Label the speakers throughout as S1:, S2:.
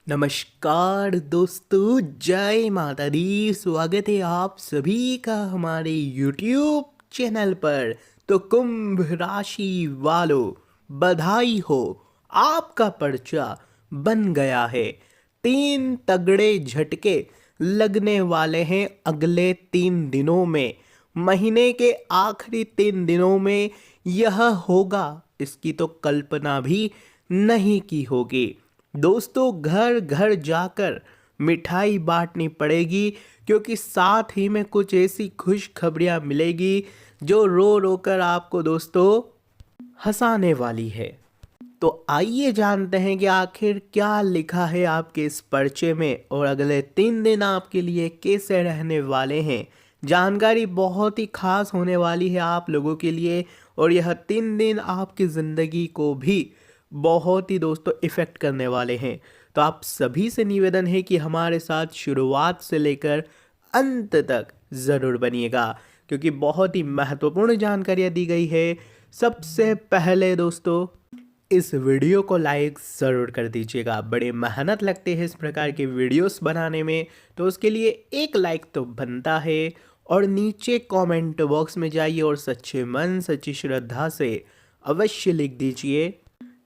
S1: नमस्कार दोस्तों, जय माता दी। स्वागत है आप सभी का हमारे YouTube चैनल पर। तो कुंभ राशि वालों, बधाई हो, आपका पर्चा बन गया है। 3 तगड़े झटके लगने वाले हैं अगले 3 दिनों में। महीने के आखिरी 3 दिनों में यह होगा, इसकी तो कल्पना भी नहीं की होगी। दोस्तों, घर घर जाकर मिठाई बांटनी पड़ेगी, क्योंकि साथ ही में कुछ ऐसी खुश खबरियां मिलेगी जो रो रो कर आपको दोस्तों हंसाने वाली है। तो आइए जानते हैं कि आखिर क्या लिखा है आपके इस पर्चे में और अगले 3 दिन आपके लिए कैसे रहने वाले हैं। जानकारी बहुत ही खास होने वाली है आप लोगों के लिए, और यह 3 दिन आपकी ज़िंदगी को भी बहुत ही दोस्तों इफ़ेक्ट करने वाले हैं। तो आप सभी से निवेदन है कि हमारे साथ शुरुआत से लेकर अंत तक ज़रूर बनिएगा, क्योंकि बहुत ही महत्वपूर्ण जानकारियाँ दी गई है। सबसे पहले दोस्तों, इस वीडियो को लाइक ज़रूर कर दीजिएगा। बड़े मेहनत लगते हैं इस प्रकार के वीडियोस बनाने में, तो उसके लिए एक लाइक तो बनता है। और नीचे कमेंट बॉक्स में जाइए और सच्चे मन सच्ची श्रद्धा से अवश्य लिख दीजिए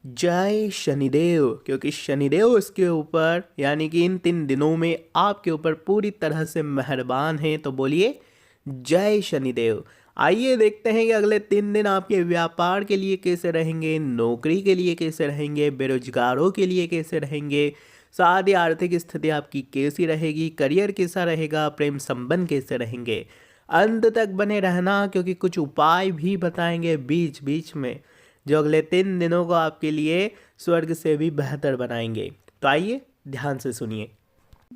S1: जय शनिदेव, क्योंकि शनिदेव इसके ऊपर यानी कि इन 3 दिनों में आपके ऊपर पूरी तरह से मेहरबान हैं। तो बोलिए जय शनिदेव। आइए देखते हैं कि अगले 3 दिन आपके व्यापार के लिए कैसे रहेंगे, नौकरी के लिए कैसे रहेंगे, बेरोजगारों के लिए कैसे रहेंगे, साथ ही आर्थिक स्थिति आपकी कैसी रहेगी, करियर कैसा रहेगा, प्रेम संबंध कैसे रहेंगे। अंत तक बने रहना, क्योंकि कुछ उपाय भी बताएंगे बीच बीच में जो अगले 3 दिनों को आपके लिए स्वर्ग से भी बेहतर बनाएंगे। तो आइए ध्यान से सुनिए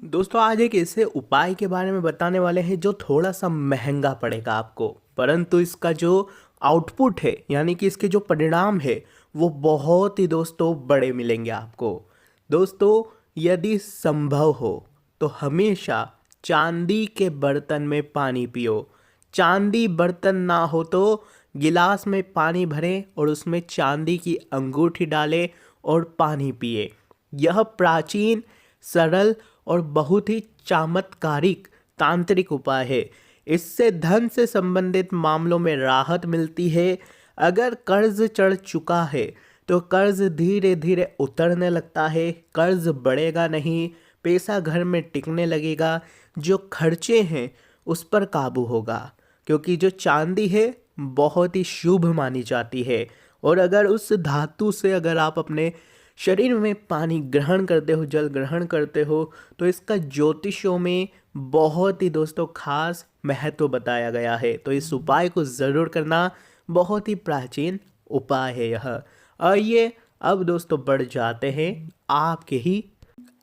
S1: दोस्तों। आज एक ऐसे उपाय के बारे में बताने वाले हैं जो थोड़ा सा महंगा पड़ेगा आपको, परंतु इसका जो आउटपुट है यानी कि इसके जो परिणाम है वो बहुत ही दोस्तों बड़े मिलेंगे आपको। दोस्तों, यदि संभव हो तो हमेशा चांदी के बर्तन में पानी पियो। चांदी बर्तन ना हो तो गिलास में पानी भरें और उसमें चांदी की अंगूठी डालें और पानी पिए। यह प्राचीन, सरल और बहुत ही चमत्कारिक तांत्रिक उपाय है। इससे धन से संबंधित मामलों में राहत मिलती है। अगर कर्ज चढ़ चुका है तो कर्ज धीरे धीरे उतरने लगता है, कर्ज बढ़ेगा नहीं, पैसा घर में टिकने लगेगा, जो खर्चे हैं उस पर काबू होगा, क्योंकि जो चांदी है बहुत ही शुभ मानी जाती है। और अगर उस धातु से अगर आप अपने शरीर में पानी ग्रहण करते हो, जल ग्रहण करते हो, तो इसका ज्योतिषों में बहुत ही दोस्तों खास महत्व बताया गया है। तो इस उपाय को ज़रूर करना, बहुत ही प्राचीन उपाय है यह। आइए अब दोस्तों बढ़ जाते हैं आपके ही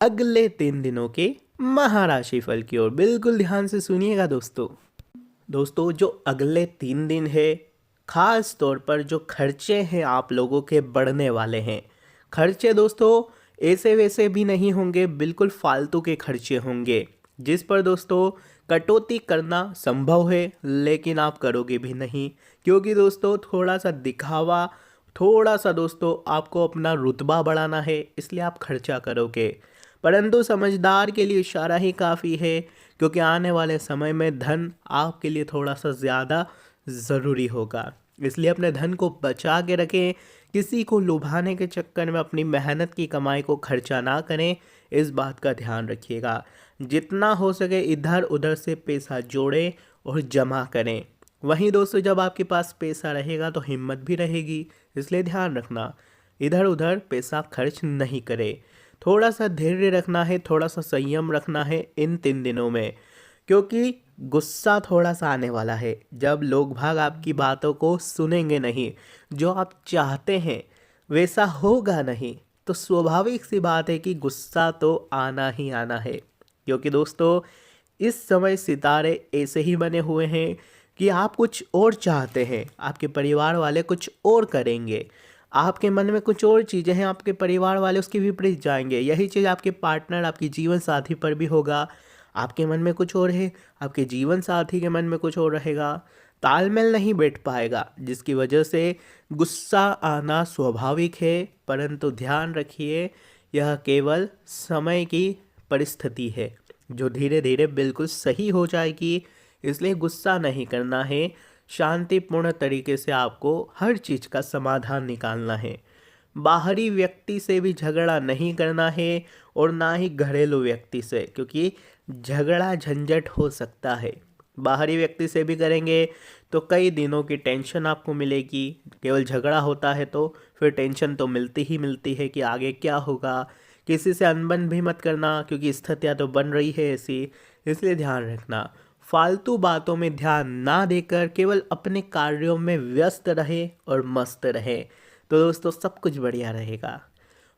S1: अगले 3 दिनों के महाराशि फल की ओर। बिल्कुल ध्यान से सुनिएगा दोस्तों, जो अगले 3 दिन है, खास तौर पर जो खर्चे हैं आप लोगों के बढ़ने वाले हैं। खर्चे दोस्तों ऐसे वैसे भी नहीं होंगे, बिल्कुल फालतू के खर्चे होंगे जिस पर दोस्तों कटौती करना संभव है, लेकिन आप करोगे भी नहीं, क्योंकि दोस्तों थोड़ा सा दिखावा, थोड़ा सा दोस्तों आपको अपना रुतबा बढ़ाना है, इसलिए आप खर्चा करोगे। परंतु समझदार के लिए इशारा ही काफ़ी है, क्योंकि आने वाले समय में धन आपके लिए थोड़ा सा ज़्यादा ज़रूरी होगा। इसलिए अपने धन को बचा के रखें, किसी को लुभाने के चक्कर में अपनी मेहनत की कमाई को खर्चा ना करें, इस बात का ध्यान रखिएगा। जितना हो सके इधर उधर से पैसा जोड़ें और जमा करें। वहीं दोस्तों, जब आपके पास पैसा रहेगा तो हिम्मत भी रहेगी, इसलिए ध्यान रखना इधर उधर पैसा खर्च नहीं करें। थोड़ा सा धैर्य रखना है, थोड़ा सा संयम रखना है इन 3 दिनों में, क्योंकि गुस्सा थोड़ा सा आने वाला है जब लोग भाग आपकी बातों को सुनेंगे नहीं, जो आप चाहते हैं वैसा होगा नहीं, तो स्वाभाविक सी बात है कि गुस्सा तो आना ही आना है। क्योंकि दोस्तों इस समय सितारे ऐसे ही बने हुए हैं कि आप कुछ और चाहते हैं, आपके परिवार वाले कुछ और करेंगे, आपके मन में कुछ और चीज़ें हैं, आपके परिवार वाले उसके विपरीत जाएंगे। यही चीज़ आपके पार्टनर, आपकी जीवन साथी पर भी होगा। आपके मन में कुछ और है, आपके जीवन साथी के मन में कुछ और रहेगा, तालमेल नहीं बैठ पाएगा, जिसकी वजह से गुस्सा आना स्वाभाविक है। परंतु ध्यान रखिए, यह केवल समय की परिस्थिति है जो धीरे धीरे बिल्कुल सही हो जाएगी। इसलिए गुस्सा नहीं करना है, शांतिपूर्ण तरीके से आपको हर चीज़ का समाधान निकालना है। बाहरी व्यक्ति से भी झगड़ा नहीं करना है और ना ही घरेलू व्यक्ति से, क्योंकि झगड़ा झंझट हो सकता है। बाहरी व्यक्ति से भी करेंगे तो कई दिनों की टेंशन आपको मिलेगी। केवल झगड़ा होता है तो फिर टेंशन तो मिलती ही मिलती है कि आगे क्या होगा। किसी से अनबन भी मत करना, क्योंकि स्थितियाँ तो बन रही है ऐसी, इसलिए ध्यान रखना। फालतू बातों में ध्यान ना देकर केवल अपने कार्यों में व्यस्त रहे और मस्त रहे, तो दोस्तों सब कुछ बढ़िया रहेगा।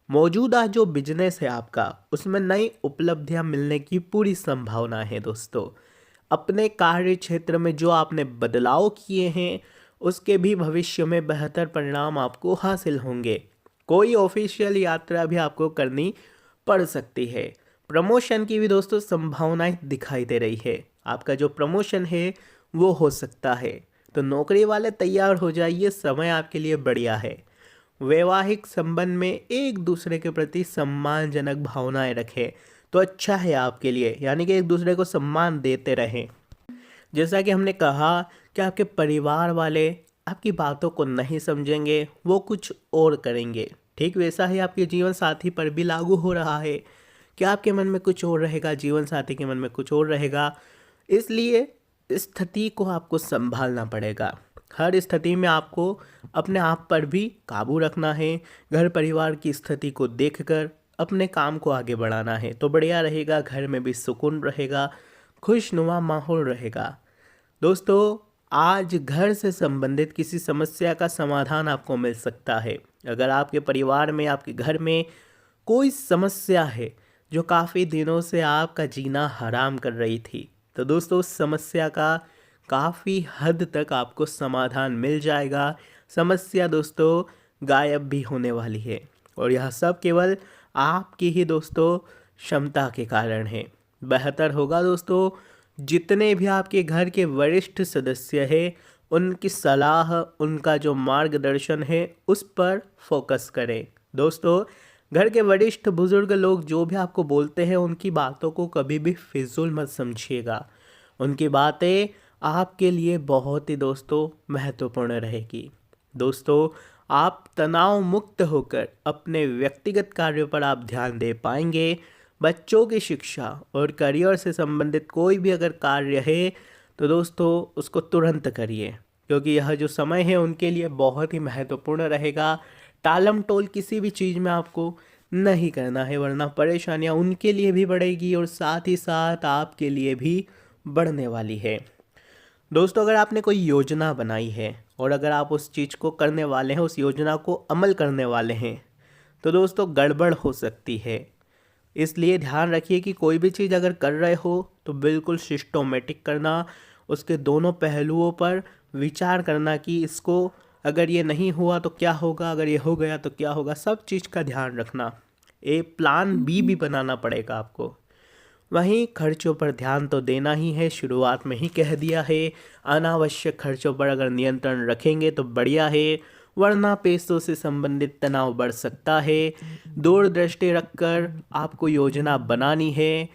S1: मौजूदा जो बिजनेस है आपका, उसमें नई उपलब्धियां मिलने की पूरी संभावना है दोस्तों। अपने कार्य क्षेत्र में जो आपने बदलाव किए हैं उसके भी भविष्य में बेहतर परिणाम आपको हासिल होंगे। कोई ऑफिशियल यात्रा भी आपको करनी पड़ सकती है। प्रमोशन की भी दोस्तों संभावनाएं दिखाई दे रही है। आपका जो प्रमोशन है वो हो सकता है, तो नौकरी वाले तैयार हो जाइए, समय आपके लिए बढ़िया है। वैवाहिक संबंध में एक दूसरे के प्रति सम्मानजनक भावनाएं रखें तो अच्छा है आपके लिए, यानी कि एक दूसरे को सम्मान देते रहें। जैसा कि हमने कहा कि आपके परिवार वाले आपकी बातों को नहीं समझेंगे, वो कुछ और करेंगे। ठीक वैसा ही आपके जीवन साथी पर भी लागू हो रहा है कि आपके मन में कुछ और रहेगा, जीवन साथी के मन में कुछ और रहेगा। इसलिए स्थिति को आपको संभालना पड़ेगा। हर स्थिति में आपको अपने आप पर भी काबू रखना है। घर परिवार की स्थिति को देखकर अपने काम को आगे बढ़ाना है तो बढ़िया रहेगा। घर में भी सुकून रहेगा, खुशनुमा माहौल रहेगा। दोस्तों, आज घर से संबंधित किसी समस्या का समाधान आपको मिल सकता है। अगर आपके परिवार में, आपके घर में कोई समस्या है जो काफ़ी दिनों से आपका जीना हराम कर रही थी, तो दोस्तों उस समस्या का काफ़ी हद तक आपको समाधान मिल जाएगा। समस्या दोस्तों गायब भी होने वाली है और यह सब केवल आपकी ही दोस्तों क्षमता के कारण है। बेहतर होगा दोस्तों जितने भी आपके घर के वरिष्ठ सदस्य हैं उनकी सलाह, उनका जो मार्गदर्शन है उस पर फोकस करें। दोस्तों, घर के वरिष्ठ बुजुर्ग लोग जो भी आपको बोलते हैं उनकी बातों को कभी भी फिजूल मत समझिएगा। उनकी बातें आपके लिए बहुत ही दोस्तों महत्वपूर्ण रहेगी। दोस्तों, आप तनाव मुक्त होकर अपने व्यक्तिगत कार्यों पर आप ध्यान दे पाएंगे। बच्चों की शिक्षा और करियर से संबंधित कोई भी अगर कार्य है तो दोस्तों उसको तुरंत करिए, क्योंकि यह जो समय है उनके लिए बहुत ही महत्वपूर्ण रहेगा। टालम टोल किसी भी चीज़ में आपको नहीं करना है, वरना परेशानियां उनके लिए भी बढ़ेगी और साथ ही साथ आपके लिए भी बढ़ने वाली है। दोस्तों, अगर आपने कोई योजना बनाई है और अगर आप उस चीज़ को करने वाले हैं, उस योजना को अमल करने वाले हैं, तो दोस्तों गड़बड़ हो सकती है। इसलिए ध्यान रखिए कि कोई भी चीज़ अगर कर रहे हो तो बिल्कुल सिस्टोमेटिक करना, उसके दोनों पहलुओं पर विचार करना कि इसको अगर ये नहीं हुआ तो क्या होगा, अगर ये हो गया तो क्या होगा, सब चीज़ का ध्यान रखना। एक प्लान बी भी बनाना पड़ेगा आपको। वहीं खर्चों पर ध्यान तो देना ही है, शुरुआत में ही कह दिया है। अनावश्यक खर्चों पर अगर नियंत्रण रखेंगे तो बढ़िया है, वरना पैसों से संबंधित तनाव बढ़ सकता है। दूरदृष्टि रखकर आपको योजना बनानी है,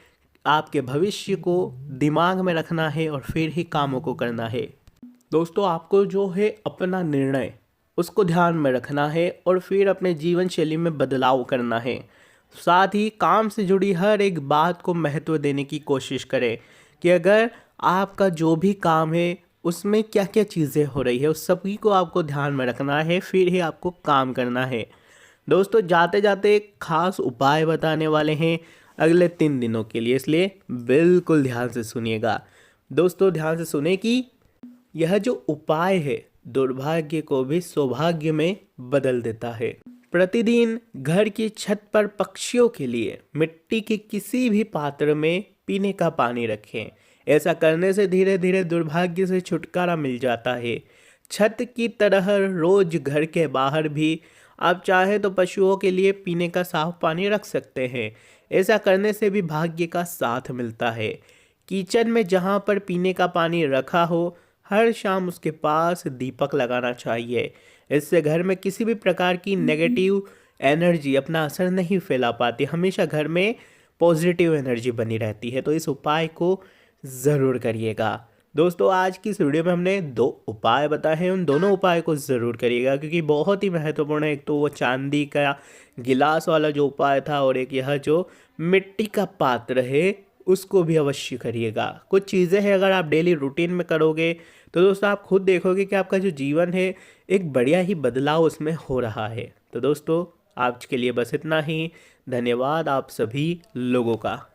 S1: आपके भविष्य को दिमाग में रखना है और फिर ही कामों को करना है। दोस्तों, आपको जो है अपना निर्णय उसको ध्यान में रखना है और फिर अपने जीवन शैली में बदलाव करना है। साथ ही काम से जुड़ी हर एक बात को महत्व देने की कोशिश करें कि अगर आपका जो भी काम है उसमें क्या क्या चीज़ें हो रही है उस सभी को आपको ध्यान में रखना है, फिर ही आपको काम करना है। दोस्तों, जाते जाते एक खास उपाय बताने वाले हैं अगले 3 दिनों के लिए, इसलिए बिल्कुल ध्यान से सुनिएगा। दोस्तों, ध्यान से सुने कि यह जो उपाय है दुर्भाग्य को भी सौभाग्य में बदल देता है। प्रतिदिन घर की छत पर पक्षियों के लिए मिट्टी के किसी भी पात्र में पीने का पानी रखें। ऐसा करने से धीरे धीरे दुर्भाग्य से छुटकारा मिल जाता है। छत की तरह रोज घर के बाहर भी आप चाहे तो पशुओं के लिए पीने का साफ पानी रख सकते हैं। ऐसा करने से भी भाग्य का साथ मिलता है। किचन में जहाँ पर पीने का पानी रखा हो हर शाम उसके पास दीपक लगाना चाहिए। इससे घर में किसी भी प्रकार की नेगेटिव एनर्जी अपना असर नहीं फैला पाती, हमेशा घर में पॉजिटिव एनर्जी बनी रहती है। तो इस उपाय को ज़रूर करिएगा। दोस्तों, आज की इस वीडियो में हमने 2 उपाय बताए हैं, उन दोनों उपाय को ज़रूर करिएगा क्योंकि बहुत ही महत्वपूर्ण है। एक तो वो चांदी का गिलास वाला जो उपाय था और एक यह जो मिट्टी का पात्र है उसको भी अवश्य करिएगा। कुछ चीज़ें हैं अगर आप डेली रूटीन में करोगे तो दोस्तों आप खुद देखोगे कि आपका जो जीवन है एक बढ़िया ही बदलाव उसमें हो रहा है। तो दोस्तों आज के लिए बस इतना ही। धन्यवाद आप सभी लोगों का।